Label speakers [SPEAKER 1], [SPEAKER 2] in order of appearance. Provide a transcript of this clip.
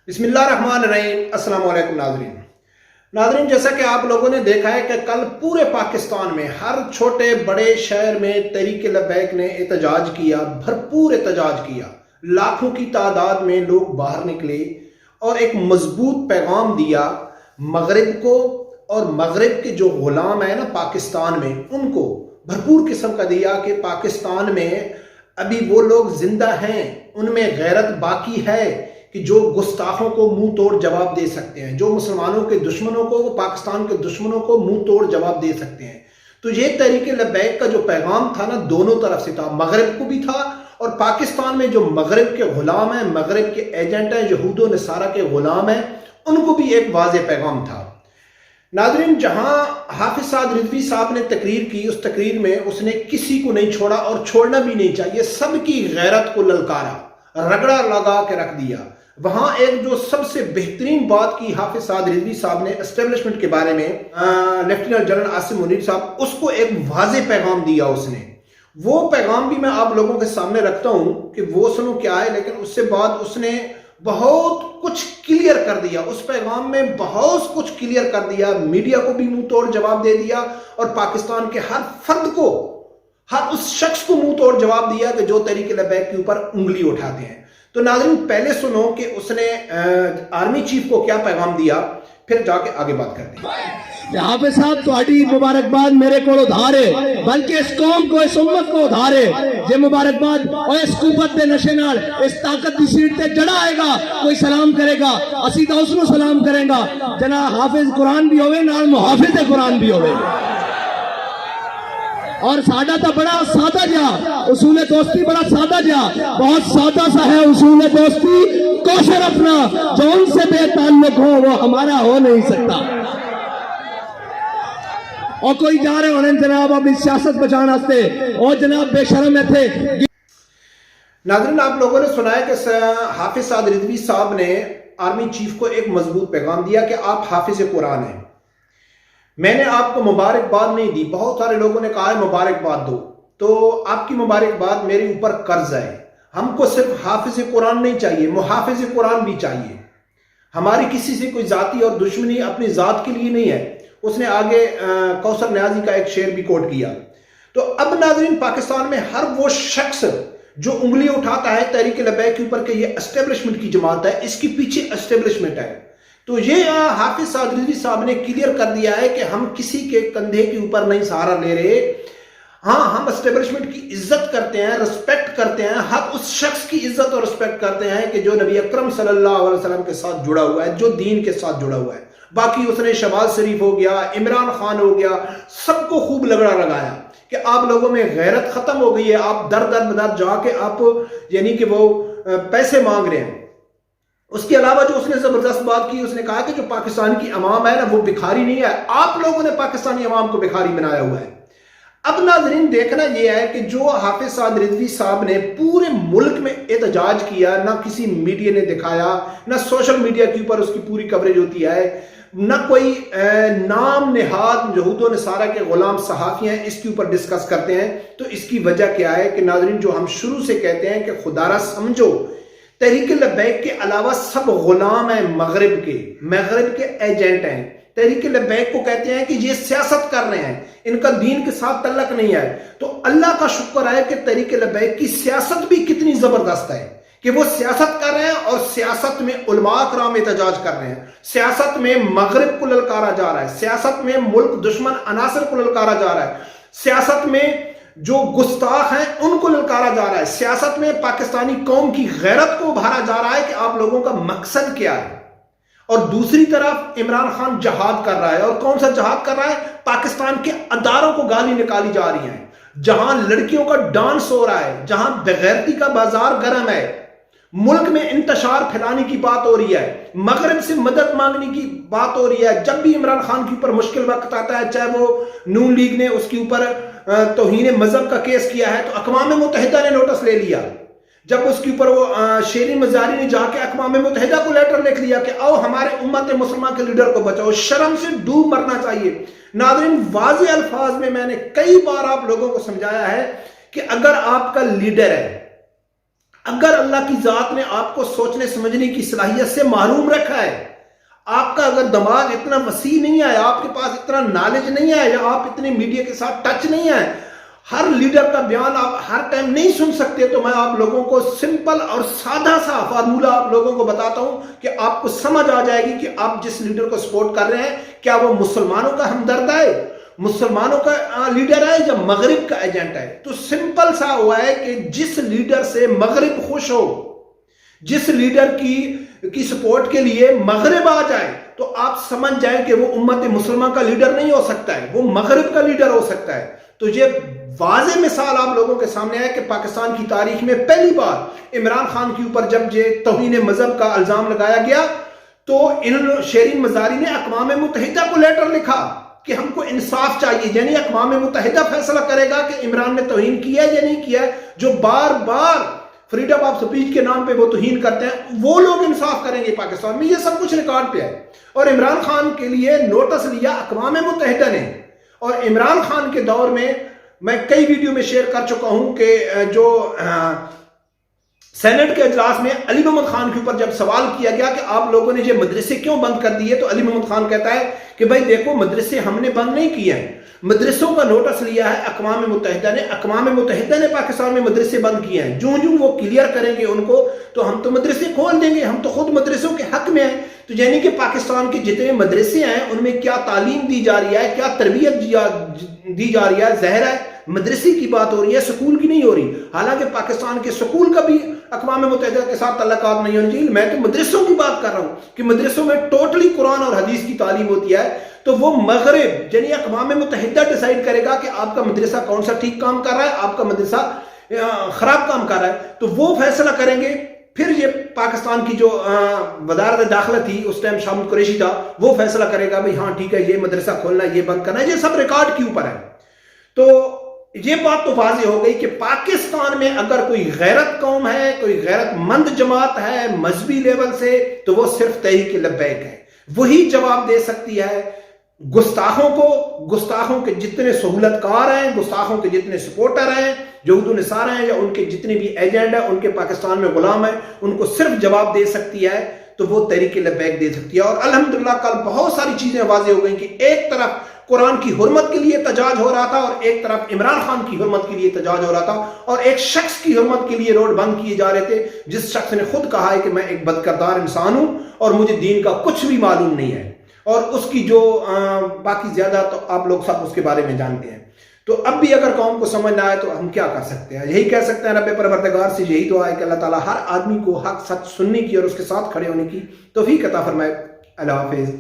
[SPEAKER 1] بسم اللہ الرحمن الرحیم۔ السلام علیکم ناظرین، جیسا کہ آپ لوگوں نے دیکھا ہے کہ کل پورے پاکستان میں ہر چھوٹے بڑے شہر میں تحریک لبیک نے احتجاج کیا، بھرپور احتجاج کیا۔ لاکھوں کی تعداد میں لوگ باہر نکلے اور ایک مضبوط پیغام دیا مغرب کو، اور مغرب کے جو غلام ہیں نا پاکستان میں، ان کو بھرپور قسم کا دیا کہ پاکستان میں ابھی وہ لوگ زندہ ہیں، ان میں غیرت باقی ہے کہ جو گستاخوں کو منہ توڑ جواب دے سکتے ہیں، جو مسلمانوں کے دشمنوں کو، پاکستان کے دشمنوں کو منہ توڑ جواب دے سکتے ہیں۔ تو یہ تحریک لبیک کا جو پیغام تھا نا، دونوں طرف سے تھا، مغرب کو بھی تھا اور پاکستان میں جو مغرب کے غلام ہیں، مغرب کے ایجنٹ ہیں، یہود و نصارہ کے غلام ہیں، ان کو بھی ایک واضح پیغام تھا۔ ناظرین، جہاں حافظ سعد رضوی صاحب نے تقریر کی، اس تقریر میں اس نے کسی کو نہیں چھوڑا اور چھوڑنا بھی نہیں چاہیے، سب کی غیرت کو للکارا، رگڑا لگا کے رکھ دیا۔ وہاں ایک جو سب سے بہترین بات کی حافظ سعد رضوی صاحب نے اسٹیبلشمنٹ کے بارے میں، لیفٹیننٹ جنرل عاصم منیر صاحب، اس کو ایک واضح پیغام دیا اس نے۔ وہ پیغام بھی میں آپ لوگوں کے سامنے رکھتا ہوں کہ وہ سنو کیا ہے، لیکن اس سے بعد اس نے بہت کچھ کلیئر کر دیا، اس پیغام میں بہت کچھ کلیئر کر دیا، میڈیا کو بھی منہ توڑ جواب دے دیا اور پاکستان کے ہر فرد کو، ہر اس شخص کو منہ توڑ جواب دیا کہ جو تحریک لبیک کے اوپر انگلی اٹھاتے ہیں۔ تو ناظرین، پہلے سنو کہ اس نے آرمی چیف کو کیا پیغام دیا، پھر جا کے آگے بات کرتے ہیں۔
[SPEAKER 2] حافظ صاحب تہاڈی مبارکباد میرے کو ادھارے، بلکہ اس قوم کو، اس امت کو ادھارے یہ مبارکباد، اور اس قوت دے نشے نال، اس طاقت دی سیٹ تے جڑا آئے گا کوئی سلام کرے گا، اسی تو اس کو سلام کریں گا جناب حافظ قرآن بھی ہوئے نال محافظ قرآن بھی ہوئے۔ اور سادہ تا بڑا سادہ جا اصول دوستی، بڑا سادہ جا، بہت سادہ سا ہے اصول دوستی، کوشر اپنا جو ان سے بے تعلق ہو وہ ہمارا ہو نہیں سکتا۔ اور کوئی جا رہے ہونے جناب اپنی سیاست بچانا سے، اور جناب بے شرم ہے تھے۔
[SPEAKER 1] ناظرین، آپ لوگوں نے سنا ہے کہ حافظ سعد رضوی صاحب نے آرمی چیف کو ایک مضبوط پیغام دیا کہ آپ حافظ قرآن ہیں۔ میں نے آپ کو مبارکباد نہیں دی، بہت سارے لوگوں نے کہا ہے مبارکباد دو، تو آپ کی مبارکباد میرے اوپر قرض ہے۔ ہم کو صرف حافظ قرآن نہیں چاہیے، محافظ قرآن بھی چاہیے۔ ہماری کسی سے کوئی ذاتی اور دشمنی اپنی ذات کے لیے نہیں ہے۔ اس نے آگے کوثر نیازی کا ایک شعر بھی کوٹ کیا۔ تو اب ناظرین، پاکستان میں ہر وہ شخص جو انگلی اٹھاتا ہے تحریک لبیک کے اوپر کہ یہ اسٹیبلشمنٹ کی جماعت ہے، اس کی پیچھے اسٹیبلشمنٹ ہے، تو یہ حافظ سعد رضوی صاحب نے کلیئر کر دیا ہے کہ ہم کسی کے کندھے کے اوپر نہیں سہارا لے رہے۔ ہاں، ہم اسٹیبلشمنٹ کی عزت کرتے ہیں، رسپیکٹ کرتے ہیں، ہر اس شخص کی عزت اور رسپیکٹ کرتے ہیں کہ جو نبی اکرم صلی اللہ علیہ وسلم کے ساتھ جڑا ہوا ہے، جو دین کے ساتھ جڑا ہوا ہے۔ باقی اس نے شہباز شریف ہو گیا، عمران خان ہو گیا، سب کو خوب لگڑا لگایا کہ آپ لوگوں میں غیرت ختم ہو گئی ہے، آپ در در بدر جا کے آپ یعنی کہ وہ پیسے مانگ رہے ہیں۔ اس کے علاوہ جو اس نے زبردست بات کی، اس نے کہا کہ جو پاکستان کی عوام ہے نا وہ بھکاری نہیں ہے، آپ لوگوں نے پاکستانی عوام کو بھکاری بنایا ہوا ہے۔ اب ناظرین، دیکھنا یہ ہے کہ جو حافظ سعد رضوی صاحب نے پورے ملک میں احتجاج کیا، نہ کسی میڈیا نے دکھایا، نہ سوشل میڈیا کے اوپر اس کی پوری کوریج ہوتی ہے، نہ کوئی نام نہاد یہود و نصارہ کے غلام صحافی ہیں اس کے اوپر ڈسکس کرتے ہیں۔ تو اس کی وجہ کیا ہے کہ ناظرین، جو ہم شروع سے کہتے ہیں کہ خدا را سمجھو، تحریک لبیک کے علاوہ سب غلام ہیں، مغرب کے ایجنٹ ہیں۔ تحریک لبیک کو کہتے ہیں کہ یہ سیاست کر رہے ہیں، ان کا دین کے ساتھ تعلق نہیں ہے۔ تو اللہ کا شکر ہے کہ تحریک لبیک کی سیاست بھی کتنی زبردست ہے کہ وہ سیاست کر رہے ہیں، اور سیاست میں علماء کرام احتجاج کر رہے ہیں، سیاست میں مغرب کو للکارا جا رہا ہے، سیاست میں ملک دشمن عناصر کو للکارا جا رہا ہے، سیاست میں جو گستاخ ہیں ان کو للکارا جا رہا ہے، سیاست میں پاکستانی قوم کی غیرت کو ابھارا جا رہا ہے کہ آپ لوگوں کا مقصد کیا ہے۔ اور دوسری طرف عمران خان جہاد کر رہا ہے، اور کون سا جہاد کر رہا ہے؟ پاکستان کے اداروں کو گالی نکالی جا رہی ہیں، جہاں لڑکیوں کا ڈانس ہو رہا ہے، جہاں بغیرتی کا بازار گرم ہے، ملک میں انتشار پھیلانے کی بات ہو رہی ہے، مغرب سے مدد مانگنے کی بات ہو رہی ہے۔ جب بھی عمران خان کے اوپر مشکل وقت آتا ہے، چاہے وہ نون لیگ نے اس کے اوپر توہین مذہب کا کیس کیا ہے تو اقوام متحدہ نے نوٹس لے لیا، جب اس کے اوپر وہ شیرین مزاری نے جا کے اقوام متحدہ کو لیٹر لکھ لیا کہ آؤ ہمارے امت مسلمان کے لیڈر کو بچاؤ، شرم سے ڈوب مرنا چاہیے۔ ناظرین، واضح الفاظ میں میں نے کئی بار آپ لوگوں کو سمجھایا ہے کہ اگر آپ کا لیڈر ہے، اگر اللہ کی ذات نے آپ کو سوچنے سمجھنے کی صلاحیت سے محروم رکھا ہے، آپ کا اگر دماغ اتنا وسیع نہیں ہے، آپ کے پاس اتنا نالج نہیں ہے، یا آپ اتنے میڈیا کے ساتھ ٹچ نہیں ہے، ہر لیڈر کا بیان آپ ہر ٹائم نہیں سن سکتے، تو میں آپ لوگوں کو سمپل اور سادہ سا فارمولہ آپ لوگوں کو بتاتا ہوں کہ آپ کو سمجھ آ جائے گی کہ آپ جس لیڈر کو سپورٹ کر رہے ہیں کیا وہ مسلمانوں کا ہمدرد ہے، مسلمانوں کا لیڈر ہے، یا مغرب کا ایجنٹ ہے۔ تو سمپل سا ہوا ہے کہ جس لیڈر سے مغرب خوش ہو، جس لیڈر کی سپورٹ کے لیے مغرب آ جائے، تو آپ سمجھ جائیں کہ وہ امت مسلمہ کا لیڈر نہیں ہو سکتا ہے، وہ مغرب کا لیڈر ہو سکتا ہے۔ تو یہ واضح مثال آپ لوگوں کے سامنے ہے کہ پاکستان کی تاریخ میں پہلی بار عمران خان کے اوپر جب یہ توہین مذہب کا الزام لگایا گیا، تو شیرین مزاری نے اقوام متحدہ کو لیٹر لکھا کہ ہم کو انصاف چاہیے، یعنی اقوام متحدہ فیصلہ کرے گا کہ عمران نے توہین کیا ہے یا نہیں کیا ہے۔ جو بار بار فریڈم آف سپیچ کے نام پہ وہ توہین کرتے ہیں، وہ لوگ انصاف کریں گے پاکستان میں۔ یہ سب کچھ ریکارڈ پہ ہے، اور عمران خان کے لیے نوٹس لیا اقوام متحدہ نے۔ اور عمران خان کے دور میں کئی ویڈیو میں شیئر کر چکا ہوں کہ جو سینٹ کے اجلاس میں علی محمد خان کے اوپر جب سوال کیا گیا کہ آپ لوگوں نے یہ مدرسے کیوں بند کر دیے، تو علی محمد خان کہتا ہے کہ بھائی دیکھو، مدرسے ہم نے بند نہیں کیے ہیں، مدرسوں کا نوٹس لیا ہے اقوام متحدہ نے، اقوام متحدہ نے پاکستان میں مدرسے بند کیے ہیں، جو وہ کلیئر کریں گے ان کو تو ہم تو مدرسے کھول دیں گے، ہم تو خود مدرسوں کے حق میں ہیں۔ تو یعنی کہ پاکستان کے جتنے مدرسے ہیں ان میں کیا تعلیم دی جا رہی ہے، کیا تربیت دی جا رہی ہے، ظاہر ہے مدرسے کی بات ہو رہی ہے، سکول کی نہیں ہو رہی۔ حالانکہ پاکستان کے سکول کا بھی اقوام متحدہ کے ساتھ تعلقات نہیں ہونے چاہیے، میں تو مدرسوں کی بات کر رہا ہوں کہ مدرسوں میں ٹوٹلی قرآن اور حدیث کی تعلیم ہوتی ہے۔ تو وہ مغرب یعنی اقوام متحدہ ڈیسائیڈ کرے گا کہ آپ کا مدرسہ کون سا ٹھیک کام کر رہا ہے، آپ کا مدرسہ خراب کام کر رہا ہے، تو وہ فیصلہ کریں گے۔ پھر یہ پاکستان کی جو وزارت داخلہ تھی اس ٹائم، شامل قریشی تھا، وہ فیصلہ کرے گا بھئی ہاں ٹھیک ہے، یہ مدرسہ کھولنا ہے، یہ بند کرنا ہے، یہ سب ریکارڈ کے اوپر ہے۔ تو یہ بات تو واضح ہو گئی کہ پاکستان میں اگر کوئی غیرت قوم ہے، کوئی غیرت مند جماعت ہے مذہبی لیول سے، تو وہ صرف تحریک لبیک ہے، وہی جواب دے سکتی ہے گستاخوں کو، گستاخوں کے جتنے سہولت کار ہیں، گستاخوں کے جتنے سپورٹر ہیں، یہود و نصارہ ہیں، یا ان کے جتنے بھی ایجنٹ ہیں، ان کے پاکستان میں غلام ہیں، ان کو صرف جواب دے سکتی ہے تو وہ تحریک لبیک دے سکتی ہے۔ اور الحمدللہ کل بہت ساری چیزیں واضح ہو گئیں کہ ایک طرف قرآن کی حرمت کے لیے احتجاج ہو رہا تھا، اور ایک طرف عمران خان کی حرمت کے لیے احتجاج ہو رہا تھا، اور ایک شخص کی حرمت کے لیے روڈ بند کیے جا رہے تھے، جس شخص نے خود کہا ہے کہ میں ایک بدکردار انسان ہوں اور مجھے دین کا کچھ بھی معلوم نہیں ہے، اور اس کی جو باقی زیادہ تو آپ لوگ سب اس کے بارے میں جانتے ہیں۔ تو اب بھی اگر قوم کو سمجھ نہ آئے تو ہم کیا کر سکتے ہیں؟ یہی کہہ سکتے ہیں رب پروردگار سے یہی دعا ہے کہ اللہ تعالیٰ ہر آدمی کو حق سچ سننے کی اور اس کے ساتھ کھڑے ہونے کی توفیق عطا فرمائے۔ اللہ حافظ۔